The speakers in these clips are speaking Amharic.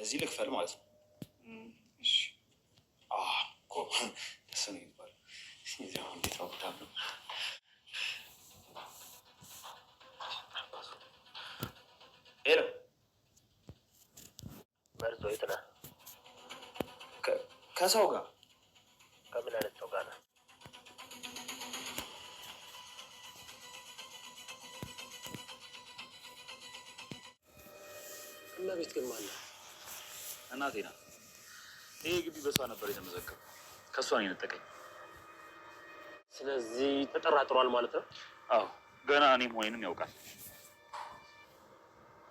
ስለዚህ ልክፈል ማለት ነው። እሺ እኮ እሱ ነው የሚባለው። እዚያው እንዴት አውቅታም ነው። ሄሎ መርዞ የት ነህ? ከሰው ጋር። ከምን አይነት ሰው ጋር ነህ? እና ቤት ግን ማን ነው? እናቴ ናት። ይሄ ግቢ በሷ ነበር የተመዘገበው። ከሷ ነው የነጠቀኝ። ስለዚህ ተጠራጥሯል ማለት ነው? አዎ ገና እኔም ሆይንም ያውቃል።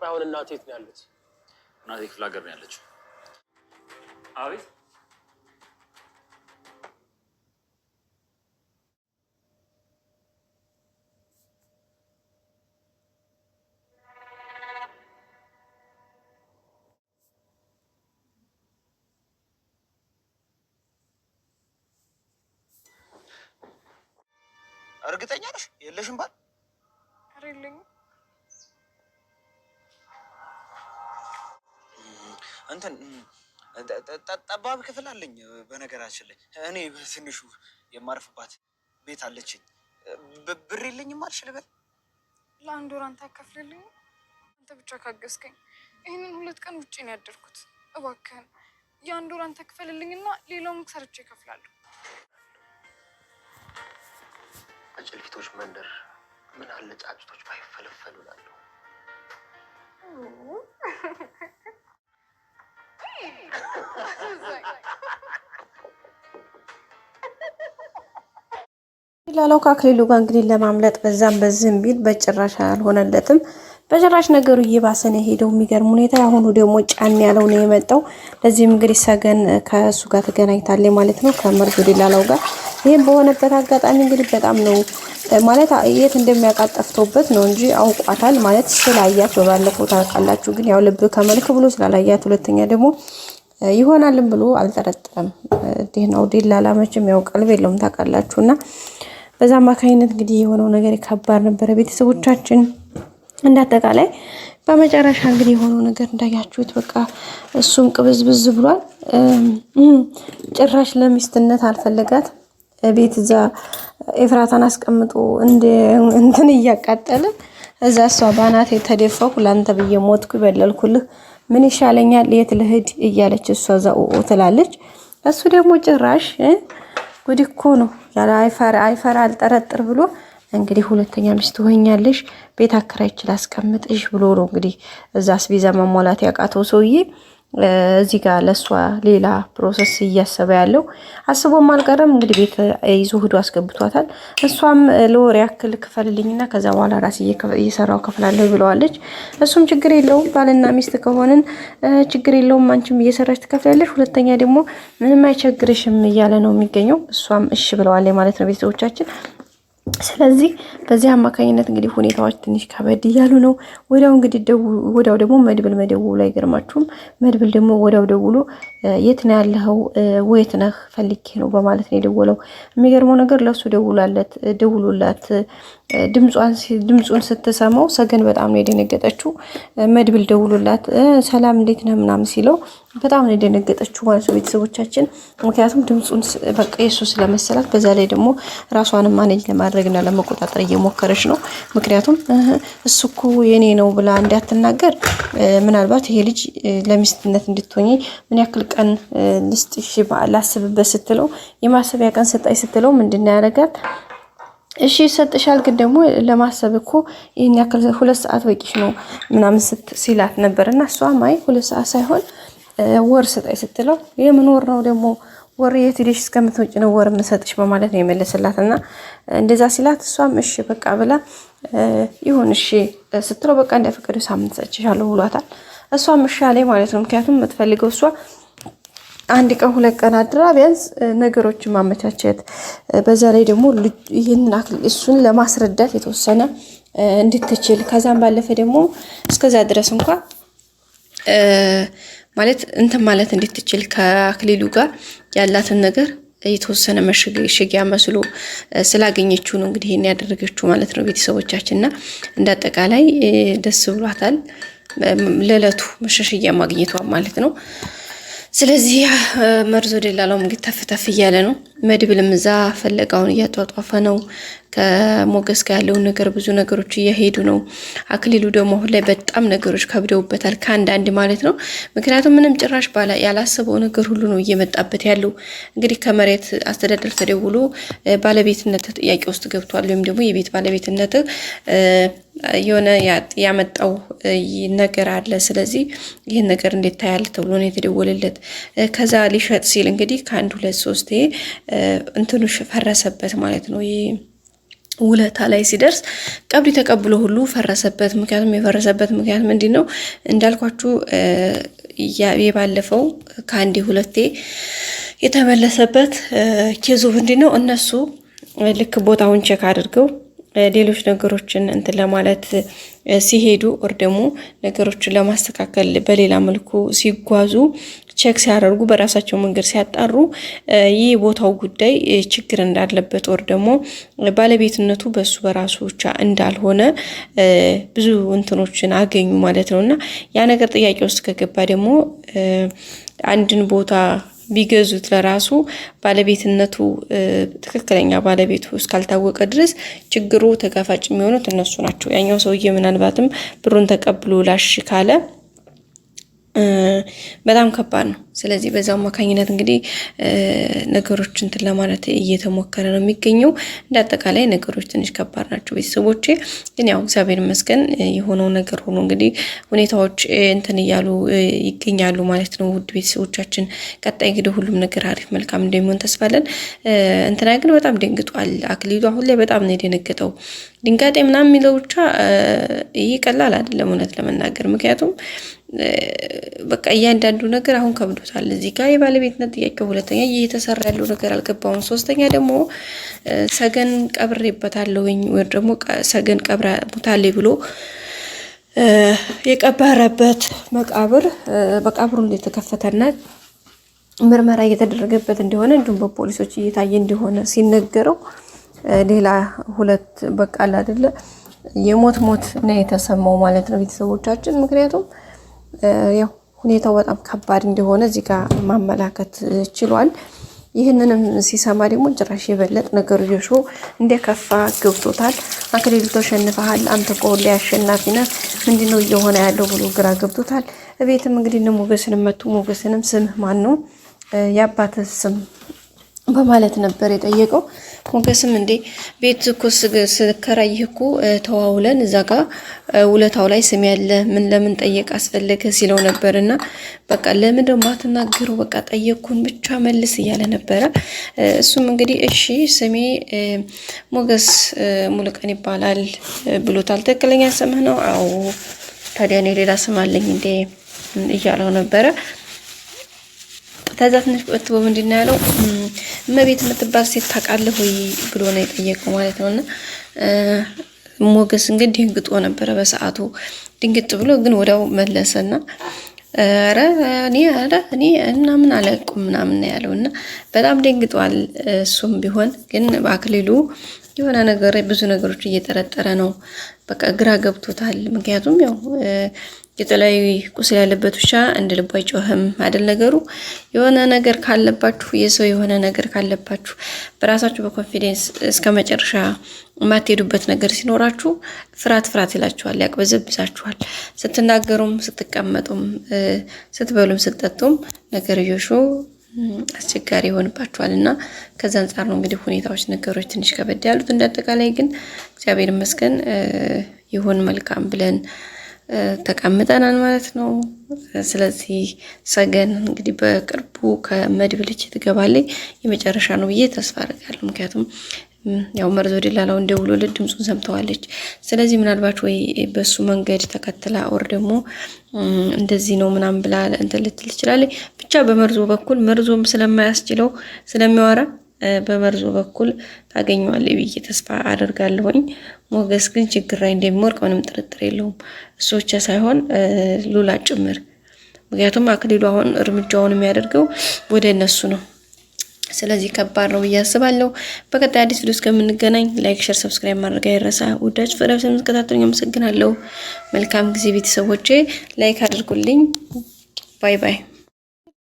አሁን እናቴ የት ነው ያለች? እናቴ ክፍለ ሀገር ነው ያለችው። አቤት እርግጠኛ ነሽ? የለሽም ባል? ኧረ የለኝም። እንትን ጠባብ ክፍል አለኝ። በነገራችን ላይ እኔ በትንሹ የማርፍባት ቤት አለችኝ። ብር የለኝም አልሽ ልበል? ለአንድ ወር አንተ አካፍልልኝ። አንተ ብቻ ካገዝከኝ። ይህንን 2 ቀን ውጭ ነው ያደርኩት። እባክህን የአንድ ወር አንተ ክፈልልኝና ሌላውን ሰርቼ እከፍላለሁ። በጭልፊቶች መንደር ምን አለ ጫጩቶች ባይፈለፈሉ እላለሁ። ላላው ከአክሊሉ ጋር እንግዲህ ለማምለጥ በዛም በዚህም ቢል በጭራሽ አልሆነለትም። በጭራሽ ነገሩ እየባሰነ ሄደው የሚገርም ሁኔታ። አሁኑ ደግሞ ጫን ያለው ነው የመጣው። ለዚህም እንግዲህ ሰገን ከእሱ ጋር ተገናኝታለች ማለት ነው ከመርዙ ላላው ጋር። ይህም በሆነበት አጋጣሚ እንግዲህ በጣም ነው ማለት የት እንደሚያውቃት ጠፍቶበት ነው እንጂ አውቋታል ማለት ስላያት በባለፈው ታውቃላችሁ። ግን ያው ልብ ከመልክ ብሎ ስላላያት፣ ሁለተኛ ደግሞ ይሆናልም ብሎ አልጠረጠረም። ዴናው ዲላላ መቼም ያው ቀልብ የለውም ታውቃላችሁና በዛ አማካኝነት እንግዲህ የሆነው ነገር ከባድ ነበረ። ቤተሰቦቻችን እንዳጠቃላይ በመጨረሻ እንግዲህ የሆነው ነገር እንዳያችሁት በቃ እሱም ቅብዝብዝ ብሏል። ጭራሽ ለሚስትነት አልፈለጋት ቤት እዛ ኤፍራታን አስቀምጦ እንትን እያቃጠለ እዛ እሷ ባናት የተደፋሁ ላንተ ብዬ ሞትኩ በለልኩልህ ምን ይሻለኛል የት ልሂድ እያለች እሷ ዛው ትላለች። እሱ ደግሞ ጭራሽ ጉድ እኮ ነው ያለ አይፈራ አልጠረጥር ብሎ እንግዲህ ሁለተኛ ሚስት ሆኛለሽ ቤት አከራይቼ ላስቀምጥሽ ብሎ ነው እንግዲህ እዛ አስቤዛ ማሟላት ያቃተው ሰውዬ እዚህ ጋር ለሷ ሌላ ፕሮሰስ እያሰበ ያለው አስቦም አልቀረም። እንግዲህ ቤት ይዞ ሄዶ አስገብቷታል። እሷም ለወር ያክል ክፈልልኝና ከዛ በኋላ ራስ እየሰራው ከፍላለሁ ብለዋለች። እሱም ችግር የለውም ባልና ሚስት ከሆነን ችግር የለውም አንቺም እየሰራች ትከፍላለሽ፣ ሁለተኛ ደግሞ ምንም አይቸግርሽም እያለ ነው የሚገኘው። እሷም እሺ ብለዋለች ማለት ነው ቤተሰቦቻችን። ስለዚህ በዚህ አማካኝነት እንግዲህ ሁኔታዎች ትንሽ ከበድ እያሉ ነው። ወዲያው እንግዲህ ወዲያው ደግሞ መድብል መደወሉ አይገርማችሁም? መድብል ደግሞ ወዲያው ደውሎ የት ነው ያለኸው? ወይት ነህ? ፈልጌ ነው በማለት ነው የደወለው። የሚገርመው ነገር ለሱ ደውሎላት ድምጹን ስትሰማው ሰገን በጣም ነው የደነገጠችው። መድብል ደውሎላት ሰላም እንዴት ነህ ምናምን ሲለው በጣም ነው የደነገጠችው ማለት ነው ቤተሰቦቻችን። ምክንያቱም ድምጹን በቃ የሱ ስለመሰላት፣ በዛ ላይ ደግሞ ራሷንም ማኔጅ ለማድረግና ለመቆጣጠር እየሞከረች ነው። ምክንያቱም እሱ እኮ የኔ ነው ብላ እንዳትናገር ምናልባት ይሄ ልጅ ለሚስትነት እንድትሆኚ ምን ያክል ቀን ልስጥሽ ላስብበት ስትለው የማሰቢያ ቀን ስጣይ ስትለው ምንድነው ያደረጋት? እሺ ይሰጥሻል፣ ግን ደግሞ ለማሰብ እኮ ይሄን ያክል 2 ሰዓት በቂሽ ነው ምናምን ሲላት ነበርና እሷም አይ 2 ሰዓት ሳይሆን ወር ስጣይ ስትለው የምን ወር ነው ደግሞ ወር የት ሄደሽ እስከምትወጪ ነው ወር የምሰጥሽ በማለት ነው የመለሰላትና እንደዛ ሲላት እሷም እሺ በቃ ብላ ይሁን እሺ ስትለው በቃ እንደፈቀደው ሳምንት ሰጥቻለሁ ብሏታል። እሷም እሺ አለኝ ማለት ነው። ምክንያቱም የምትፈልገው እሷ 1 ቀን 2 ቀን አድራ ቢያንስ ነገሮችን ማመቻቸት፣ በዛ ላይ ደግሞ ይሄንን እሱን ለማስረዳት የተወሰነ እንድትችል ከዛም ባለፈ ደግሞ እስከዛ ድረስ እንኳን ማለት እንትን ማለት እንድትችል ከአክሊሉ ጋር ያላትን ነገር የተወሰነ መሸጊያ መስሎ ስላገኘችው ነው እንግዲህ ይሄን ያደረገችው ማለት ነው ቤተሰቦቻችንና እንዳጠቃላይ ደስ ብሏታል። ለዕለቱ መሸሸያ ማግኘቷ ማለት ነው። ስለዚህ መርዞ ደላላውም እንግዲህ ተፍ እያለ ነው። መድብልም እዛ ፈለጋውን እያጧጧፈ ነው። ከሞገስ ጋር ያለውን ነገር ብዙ ነገሮች እያሄዱ ነው። አክሊሉ ደግሞ አሁን ላይ በጣም ነገሮች ከብደውበታል ከአንዳንድ ማለት ነው። ምክንያቱም ምንም ጭራሽ ያላሰበው ነገር ሁሉ ነው እየመጣበት ያለው። እንግዲህ ከመሬት አስተዳደር ተደውሎ ባለቤትነት ጥያቄ ውስጥ ገብቷል። ወይም ደግሞ የቤት ባለቤትነት የሆነ ያመጣው ነገር አለ። ስለዚህ ይህን ነገር እንዴት ታያለ ተብሎ ነው የተደወለለት። ከዛ ሊሸጥ ሲል እንግዲህ ከአንድ 2 3 እንትኑ ፈረሰበት ማለት ነው። ውለታ ላይ ሲደርስ ቀብድ ተቀብሎ ሁሉ ፈረሰበት። ምክንያቱም የፈረሰበት ምክንያት ምንድን ነው እንዳልኳችሁ የባለፈው ከአንዴ 2 የተመለሰበት ኬዙ ምንድን ነው እነሱ ልክ ቦታውን ቼክ አድርገው ሌሎች ነገሮችን እንትን ለማለት ሲሄዱ ወር ደግሞ ነገሮችን ለማስተካከል በሌላ መልኩ ሲጓዙ ቼክ ሲያደርጉ በራሳቸው መንገድ ሲያጣሩ ይህ ቦታው ጉዳይ ችግር እንዳለበት ወር ደግሞ ባለቤትነቱ በሱ በራሱ ብቻ እንዳልሆነ ብዙ እንትኖችን አገኙ ማለት ነውና ያ ነገር ጥያቄ ውስጥ ከገባ ደግሞ አንድን ቦታ ቢገዙት ለራሱ ባለቤትነቱ ትክክለኛ ባለቤቱ እስካልታወቀ ድረስ ችግሩ ተጋፋጭ የሚሆኑት እነሱ ናቸው። ያኛው ሰውዬ ምናልባትም ብሩን ተቀብሎ ላሽ ካለ በጣም ከባድ ነው። ስለዚህ በዛው አማካኝነት እንግዲህ ነገሮች እንትን ለማለት እየተሞከረ ነው የሚገኘው። እንዳጠቃላይ ነገሮች ትንሽ ከባድ ናቸው ቤተሰቦቼ። ግን ያው እግዚአብሔር ይመስገን የሆነው ነገር ሆኖ እንግዲህ ሁኔታዎች እንትን እያሉ ይገኛሉ ማለት ነው። ውድ ቤተሰቦቻችን ቀጣይ እንግዲህ ሁሉም ነገር አሪፍ መልካም እንደሚሆን ተስፋለን። እንትና ግን በጣም ደንግጧል። አክሊሉ አሁን ላይ በጣም ነው የደነገጠው። ድንጋጤ ምናምን የሚለው ብቻ ይህ ቀላል አይደለም እውነት ለመናገር ምክንያቱም በቃ እያንዳንዱ ነገር አሁን ከብዶታል። እዚህ ጋር የባለቤትነት ጥያቄ፣ ሁለተኛ እየተሰራ ያለው ነገር አልገባውም፣ ሶስተኛ ደግሞ ሰገን ቀብሬበታለሁኝ ወይ ደግሞ ሰገን ቀብራ ሙታለች ብሎ የቀበረበት መቃብሩ እንደተከፈተና ምርመራ እየተደረገበት እንደሆነ እንዲሁም በፖሊሶች እየታየ እንደሆነ ሲነገረው ሌላ 2 በቃ አይደለ የሞት ነው የተሰማው ማለት ነው ቤተሰቦቻችን። ምክንያቱም ያው ሁኔታው በጣም ከባድ እንደሆነ እዚህ ጋር ማመላከት ችሏል። ይህንንም ሲሰማ ደግሞ ጭራሽ የበለጥ ነገር ይሾ እንደከፋ ገብቶታል። አክሊሉ ተሸንፈሃል፣ አንተ እኮ ላይ አሸናፊ ነህ፣ ምንድነው እየሆነ ያለው ብሎ ግራ ገብቶታል። ቤትም እንግዲህ እነ ሞገስንም መጡ። ሞገስንም ስምህ ማን ነው የአባትህ ስም በማለት ነበር የጠየቀው። ሞገስም እንዴ ቤት እኮ ስከራይህ እኮ ተዋውለን እዛ ጋር ውለታው ላይ ስም ያለ ምን ለምን ጠየቅ አስፈለገ ሲለው ነበርና በቃ ለምን ደግሞ አትናገሩ በቃ ጠየቅኩን ብቻ መልስ እያለ ነበረ። እሱም እንግዲህ እሺ ስሜ ሞገስ ሙሉቀን ይባላል ብሎታል። ትክክለኛ ስምህ ነው? አዎ። ታዲያ እኔ ሌላ ስም አለኝ እንዴ እያለው ነበረ። ከዛ ትንሽ ቆጥቦ ምንድን ያለው እመቤት የምትባል ሴት ታውቃለህ ወይ ብሎ ነው የጠየቀው ማለት ነውና ሞገስ እንግዲህ ድንግጦ ነበረ በሰዓቱ። ድንግጥ ብሎ ግን ወዲያው መለሰና አረ እኔ ምናምን አላውቅም ምናምን ያለውና በጣም ደንግጧል። እሱም ቢሆን ግን በአክሊሉ የሆነ ነገር ብዙ ነገሮች እየጠረጠረ ነው። በቃ ግራ ገብቶታል። ምክንያቱም ያው የተለያዩ ቁስል ያለበት ውሻ እንደ ልቡ አይጮህም አይደል ነገሩ። የሆነ ነገር ካለባችሁ የሰው የሆነ ነገር ካለባችሁ በራሳችሁ በኮንፊደንስ እስከ መጨረሻ የማትሄዱበት ነገር ሲኖራችሁ ፍርሃት ይላችኋል፣ ያቅበዘብዛችኋል። ስትናገሩም ስትቀመጡም ስትበሉም ስትጠጡም ነገርዮሹ አስቸጋሪ ይሆንባችኋል እና ከዛ አንጻር ነው እንግዲህ ሁኔታዎች ነገሮች ትንሽ ከበድ ያሉት። እንዳጠቃላይ ግን እግዚአብሔር ይመስገን ይሁን መልካም ብለን ተቀምጠናል ማለት ነው። ስለዚህ ሰገን እንግዲህ በቅርቡ ከመድብል እጅ ትገባለች የመጨረሻ ነው ብዬ ተስፋ አደርጋለሁ። ምክንያቱም ያው መርዞ ደላላው እንደውሎለት ድምፁን ሰምተዋለች። ስለዚህ ምናልባት ወይ በሱ መንገድ ተከትላ ኦር ደግሞ እንደዚህ ነው ምናምን ብላ እንትን ልትል ትችላለች። ብቻ በመርዞ በኩል መርዞም ስለማያስችለው ስለሚያወራ በመርዞ በኩል ታገኘዋለች ብዬ ተስፋ አደርጋለሁኝ። ሞገስ ግን ችግር ላይ እንደሚወርቅ ምንም ጥርጥር የለውም። እሱ ብቻ ሳይሆን ሉላ ጭምር። ምክንያቱም አክሊሉ አሁን እርምጃውን የሚያደርገው ወደ እነሱ ነው። ስለዚህ ከባድ ነው ብዬ አስባለሁ። በቀጣይ አዲስ ቪዲዮ እስከምንገናኝ ላይክ፣ ሼር፣ ሰብስክራይብ ማድረግ አይረሳ። ውዳጅ ፈራሽ ስለምትከታተሉኝ አመሰግናለሁ። መልካም ጊዜ ቤተሰቦቼ። ላይክ አድርጉልኝ። ባይ ባይ።